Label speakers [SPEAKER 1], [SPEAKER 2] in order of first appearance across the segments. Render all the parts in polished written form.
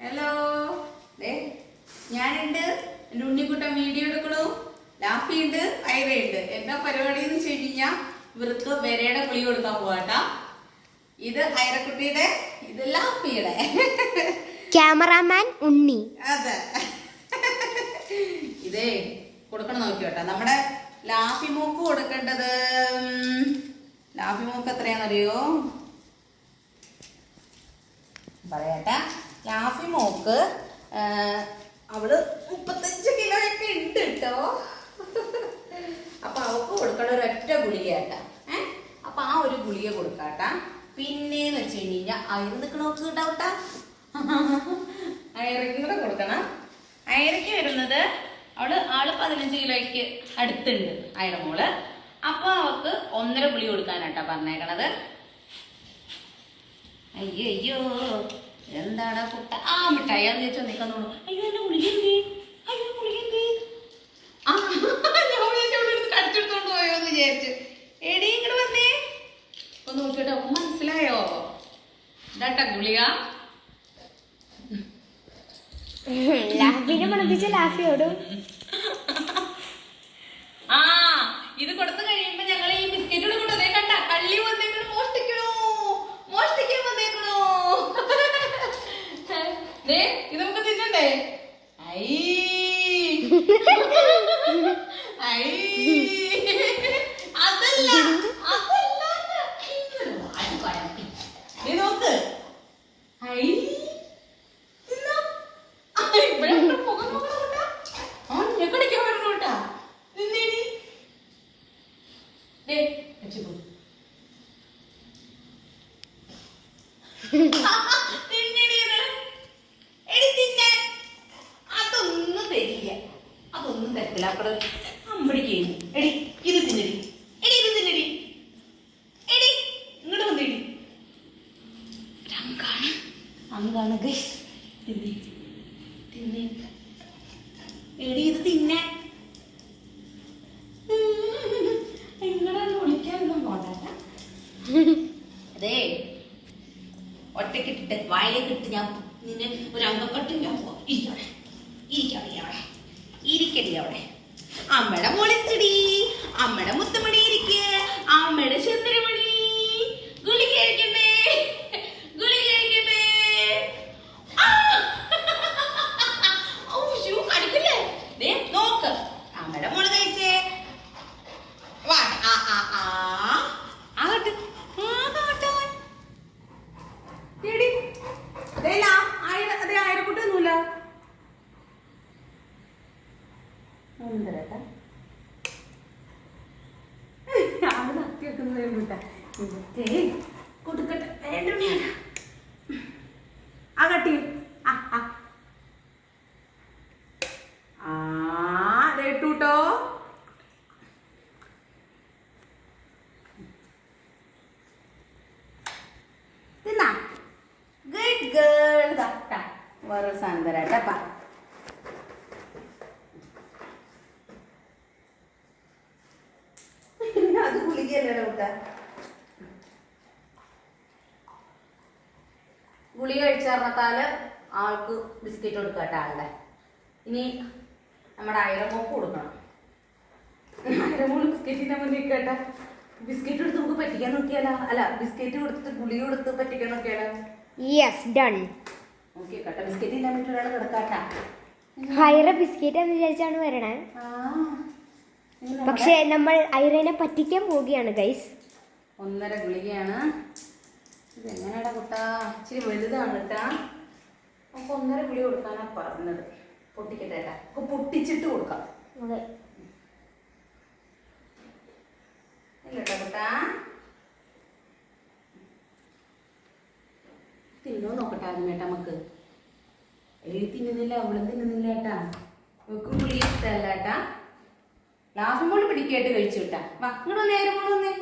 [SPEAKER 1] Hello, ഞാനുണ്ട്. എൻ്റെ Unnikuttan video എടുക്കണു. ലാഫിയുണ്ട്, ഐറയുണ്ട്. എന്താ പരിപാടി എന്ന് വെച്ച് കഴിഞ്ഞാൽ ഇവർക്ക് വരയുടെ കുളി കൊടുക്കാൻ പോവാട്ടാ. ഇത് ഐറക്കുട്ടിയുടെ, ഇത് ലാഫിയുടെ.
[SPEAKER 2] ക്യാമറാമാൻ ഉണ്ണി.
[SPEAKER 1] അതെ, ഇതേ കൊടുക്കണം നോക്കിയോട്ടാ. നമ്മുടെ ലാഫി മൂക്ക് കൊടുക്കേണ്ടത്, ലാഫി മൂക്ക് എത്രയാണെന്നറിയോ? പറയാട്ടാ. ലാഫി മോക്ക് അവള് 35 കിലോയൊക്കെ ഉണ്ട് കേട്ടോ. അപ്പൊ അവക്ക് കൊടുക്കണ ഒരൊറ്റ ഗുളികയാട്ടാ. അപ്പൊ ആ ഒരു ഗുളിക കൊടുക്കാട്ടാ. പിന്നെന്ന് വെച്ച് കഴിഞ്ഞാൽ അയറ് നിൽക്കണ നോക്ക് കേട്ടാ. അയറയ്ക്കും കൂടെ കൊടുക്കണം. അയറയ്ക്ക് വരുന്നത് ആള് 15 കിലോയ്ക്ക് അടുത്തുണ്ട് അയറമോള്. അപ്പൊ അവക്ക് 1.5 ഗുളിക കൊടുക്കാനാട്ടാ പറഞ്ഞേക്കണത്. അയ്യോ അയ്യോ, എന്താടാ കുട്ട? ആ മിഠായി എന്ന് വെച്ചാൽ നിൽക്കുന്നോളൂ. അയ്യോ എന്നെ ഗുളികണ്ടേ, അയ്യോ ഗുളികണ്ടേ. ആ ഞാൻ കടിച്ചെടുത്തോണ്ട് പോയോ എന്ന് വിചാരിച്ചു. എടീ ഇങ്ങോട്ട് വന്നേ, ഒന്ന് നോക്കിയോട്ടെ. മനസ്സിലായോ? ഇതാട്ടാ ഗുളിക.
[SPEAKER 2] ലാഫിനെ മണപ്പിച്ച ലാഫിയോടും.
[SPEAKER 1] ആ ഇത് കൊടുത്തു കഴിയുമ്പോ ഞങ്ങൾ ഈ ബിസ്ക്കറ്റ് കൊടുക്കണോ? അതേ കണ്ട കള്ളി വന്നേക്കണു, മോഷ്ടിക്കാൻ വന്നേക്കണു. ഇത് നമുക്ക് തിന്നണ്ടേ? ഐ അതല്ല നോക്ക്. ഐ കടിക്കാൻ വരണു കേട്ടാ. നിന്നേടി അതൊന്നും തരില്ല, അതൊന്നും തരത്തില്ല. അപ്പഴ അമ്പടി ചെയ്യുന്നു. എടി ഇത് തിന്നടി, എടി ഇത് തിന്നടി, എടി ഇങ്ങോട്ട് വന്നേടി. അങ്കാണ് ഗൈസ്. തിന്നി തിന്നി എടി ഇത് തിന്നെ. ഇങ്ങോട്ട് വിളിക്കാനൊന്നും പോണ്ട. അതേ ഒറ്റക്കിട്ടിട്ട് വായിലേക്കിട്ട് ഞാൻ നിന്നെ ഒരു അങ്കക്കെട്ട് ഞാൻ ഇരിക്കടി അവിടെ. അമ്മയുടെ മുളിച്ചടി, അമ്മയുടെ മുത്തമണി ഇരിക്ക, അമ്മയുടെ ചന്ദ്രമണി. ഗുളിക കഴിക്കണ്ടേ, ഗുളിക കഴിക്കണ്ടേ. അടിക്കല്ലേ? നോക്ക്, അമ്മയുടെ മോള് കഴിച്ചേ. അയറക്കുട്ടൊന്നുമില്ല. അത് നത്തി വെക്കുന്ന കൊടുക്കട്ടെ. ആ കട്ടി കേട്ടൂട്ടോ. തിന്നാ ഗുഡ് ഗേൾ. വേറൊരു സാധനം തരാട്ടപ്പാ. അത് ഗുളികയല്ലേ കൂട്ട? ഗുളിക കഴിച്ചറിഞ്ഞാല് ആൾക്ക് ബിസ്ക്കറ്റ് കൊടുക്കട്ടെ ആളുടെ. ഇനി നമ്മുടെ അയറമോക്ക് കൊടുക്കണം. അയറമോള് ബിസ്ക്കറ്റിന്റെ മുന്നിൽ കേട്ട. ബിസ്ക്കറ്റ് കൊടുത്ത് നമുക്ക് പറ്റിക്കാൻ നോക്കിയാലോ? അല്ല, ബിസ്ക്കറ്റ് കൊടുത്തിട്ട് ഗുളിക കൊടുത്ത് പറ്റിക്കാൻ നോക്കിയാലോ?
[SPEAKER 2] Yes, done.
[SPEAKER 1] നോക്കിക്കട്ടെ, ബിസ്ക്കറ്റ് ഇല്ലാൻ പറ്റും ഒരാൾ കിടക്കാട്ടാ.
[SPEAKER 2] ഹൈറ ബിസ്ക്കറ്റ് എന്ന് വിചാരിച്ചാണ് വരണേ. പക്ഷെ നമ്മൾ ഐറനെ പറ്റിക്കാൻ പോവുകയാണ് ഗൈസ്.
[SPEAKER 1] 1.5 ഗുളികയാണ്. ഇത് എങ്ങനെയാടാ കുട്ടാ? ഇച്ചിരി വലുതാണ് കേട്ടാ. അപ്പൊ 1.5 ഗുളിക കൊടുക്കാനാ പറഞ്ഞത്. പൊട്ടിക്കട്ടെ ഏട്ടാ, അപ്പൊ പൊട്ടിച്ചിട്ട് കൊടുക്കാം.
[SPEAKER 2] അതെ,
[SPEAKER 1] ഇല്ലട്ടാ കുട്ടാ. തിന്നോ നോക്കട്ടെ ആദ്യം ഏട്ടാ. നമുക്ക് തിന്നുന്നില്ല, അവളും തിന്നുന്നില്ല ഏട്ടാ. നമുക്ക് ഗുളിക ഇഷ്ടമല്ല ഏട്ടാ. ലാഫുമ്പോൾ പിടിക്കായിട്ട് കഴിച്ചു വിട്ടാ. ഇങ്ങോട്ട് വന്നേ, അയരമോള് വന്നേ.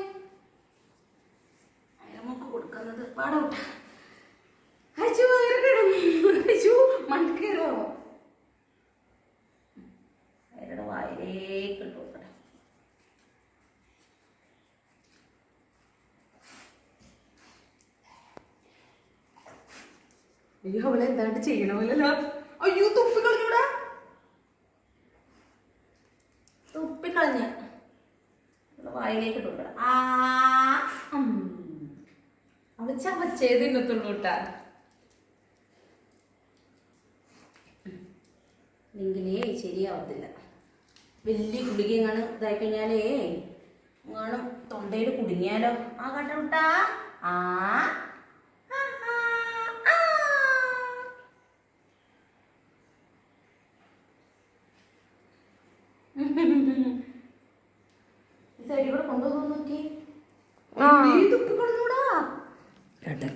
[SPEAKER 1] അയരമോക്ക് കൊടുക്കുന്നത് പാടോട്ടാ. അച്ചു അയറ മൺകയറോ? അയരുടെ വായിലേക്ക് ഇട്ടു നോക്കട്ടെ. അയ്യോ അവളെ എന്താണ്ട് ചെയ്യണ പോലല്ലോ. അയ്യോ തുപ്പിക്കളഞ്ഞൂടാ, തുപ്പിക്കളഞ്ഞ വായിലേക്ക് ഇട്ടു. അവള് ചവച്ചേത് ഇന്നത്തുള്ളൂ കേട്ടാ. എങ്കിലേ ശരിയാവത്തില്ല. വലിയ ഗുളിക എങ്ങാനും ഇതായി കഴിഞ്ഞാലേ എങ്ങാനും തൊണ്ടയിൽ കുടുങ്ങിയാലോ. ആ കണ്ട വിട്ടാ. ആ സൈഡിൽ കൂടെ കൊണ്ടുപോകുന്നു നോക്കി. തുപ്പിക്കൊള്ളൂടാ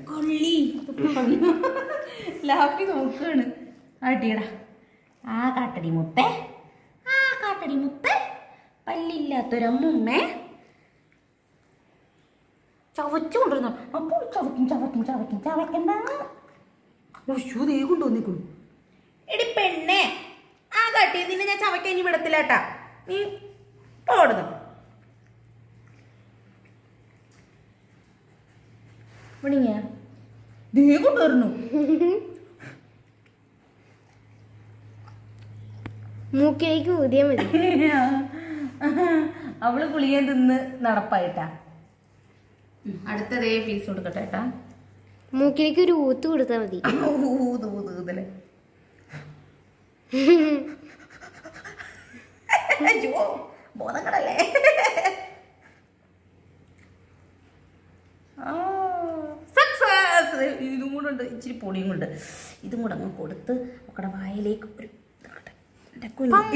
[SPEAKER 1] കൊള്ളി ലാപ്പി നോക്കാണ്. അടിയടാ. ആ കാട്ടടി മുത്തേ, ആ കാട്ടടി മുത്തേ, പല്ലില്ലാത്തൊരമ്മൂമ്മേ. ചവച്ചു കൊണ്ടിരുന്നു. അപ്പോൾ ചവക്കും ചവക്കും ചവക്കും ചവക്കണ്ട. ദേ കൊണ്ടുവന്നിക്കുന്നു. എടി പെണ്ണേ, ആ കാട്ടി നിന്നെ ഞാൻ ചവക്കഞ്ഞി വിടത്തില്ലാട്ടാ. നീ ഓടുന്നു. വിളിങ്ങ ദേ കൊണ്ടുവരുന്നു.
[SPEAKER 2] മൂക്കിലേക്ക് ഊതിയാ മതി.
[SPEAKER 1] അവള് ഗുളിക തിന്ന് നടപ്പായിട്ടാ. അടുത്തതേ പീസ് കൊടുക്കട്ടെ ഏട്ടാ.
[SPEAKER 2] മൂക്കിലേക്ക് ഒരു ഊത്ത് കൊടുത്താൽ മതി.
[SPEAKER 1] ഊതൂതൂതല്. അയ്യോ ബോധങ്ങളല്ലേ. സക്സസ്. ഇതും കൂടെ ഉണ്ട്, ഇച്ചിരി പൊടിയും കൊണ്ട്. ഇതും കൂടെ അങ്ങ് കൊടുത്ത് മക്കളുടെ വായിലേക്ക് ഒരു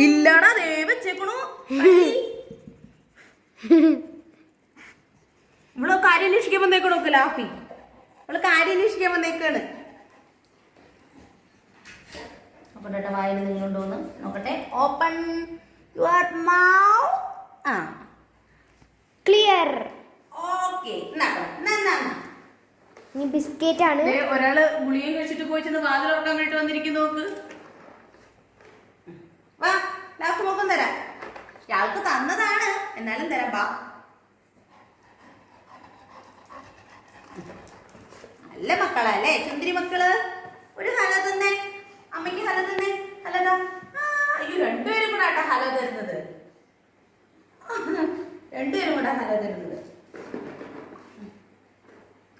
[SPEAKER 1] ഇല്ലാടാ ദേ വെച്ചേക്കണു. ഇവള് കാര്യം അന്വേഷിക്കാൻ വന്നേക്കണോ ലാഫി? അവള് കാര്യം അന്വേഷിക്കാൻ വന്നേക്കാണ്. നോക്കട്ടെ വായിൽ നിങ്ങളുണ്ടോന്ന് നോക്കട്ടെ. Open your mouth. ആ
[SPEAKER 2] ക്ലിയർ.
[SPEAKER 1] ഓക്കെ.
[SPEAKER 2] ഇനി ബിസ്ക്കറ്റ് ആണ്.
[SPEAKER 1] ഒരാള് ഗുളിയും കഴിച്ചിട്ട് പോയി ചെന്ന് വാതിൽ തുറക്കാൻ വേണ്ടിട്ട് വന്നിരിക്കും. നോക്ക് വാ, ലാസ്റ്റ് നോക്കം തരാം. ഇയാൾക്ക് തന്നതാണ്, എന്നാലും തരാം. വാ. നല്ല മക്കളല്ലേ സുന്ദരി മക്കള്. ഒരു ഹല തന്നെ അമ്മയ്ക്ക്, ഹല തന്നെ. ഹലതാ. അയ്യോ രണ്ടുപേരും കൂടെ ആട്ടാ ഹല തരുന്നത്. രണ്ടുപേരും കൂടെ ഹല തരുന്നത്.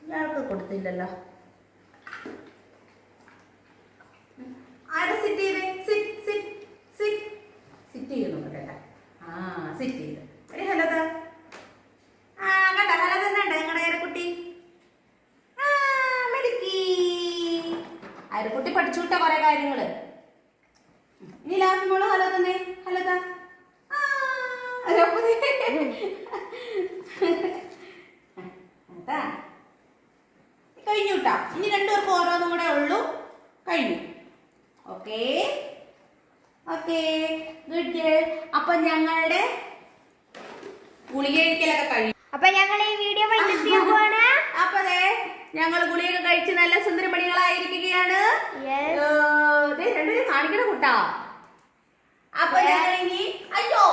[SPEAKER 1] ഇയാൾക്ക് കൊടുത്തില്ലല്ലോ. ആരെ സിറ്റ് ചെയ്തേ? സിറ്റ് സിറ്റ് സിറ്റ് സിറ്റ് ചെയ്യുന്നു കേട്ടാ. ആ സിറ്റ് ചെയ്ത്. എടി ഹലതാ. ആ കണ്ട ഹല തന്നെ ഉണ്ട് ഞങ്ങളുടെ അയരക്കുട്ടി. അയരക്കുട്ടി പഠിച്ചു വിട്ട കുറെ കാര്യങ്ങള്. ഇനി ലാസ്റ്റ് മോള് ഹല തന്നെ. ഹലതാ. കഴിഞ്ഞു കേട്ടാ. ഇനി രണ്ടുപേർക്കും ഓരോന്നും കൂടെ ഉള്ളൂ. കഴിഞ്ഞു. Okay okay good. അപ്പൊ ഞങ്ങളുടെ ഗുളിക കഴിക്കലൊക്കെ കഴിഞ്ഞു.
[SPEAKER 2] അപ്പൊ ഞങ്ങൾ ഈ വീഡിയോ പോവാണ്.
[SPEAKER 1] അപ്പൊ ഞങ്ങൾ ഗുളിക കഴിച്ച് നല്ല സുന്ദരമണികളായിരിക്കുകയാണ്. രണ്ടുപേരും കാണിക്കണ കുട്ടാ. അപ്പൊ ഞങ്ങൾ ഇനി അയ്യോ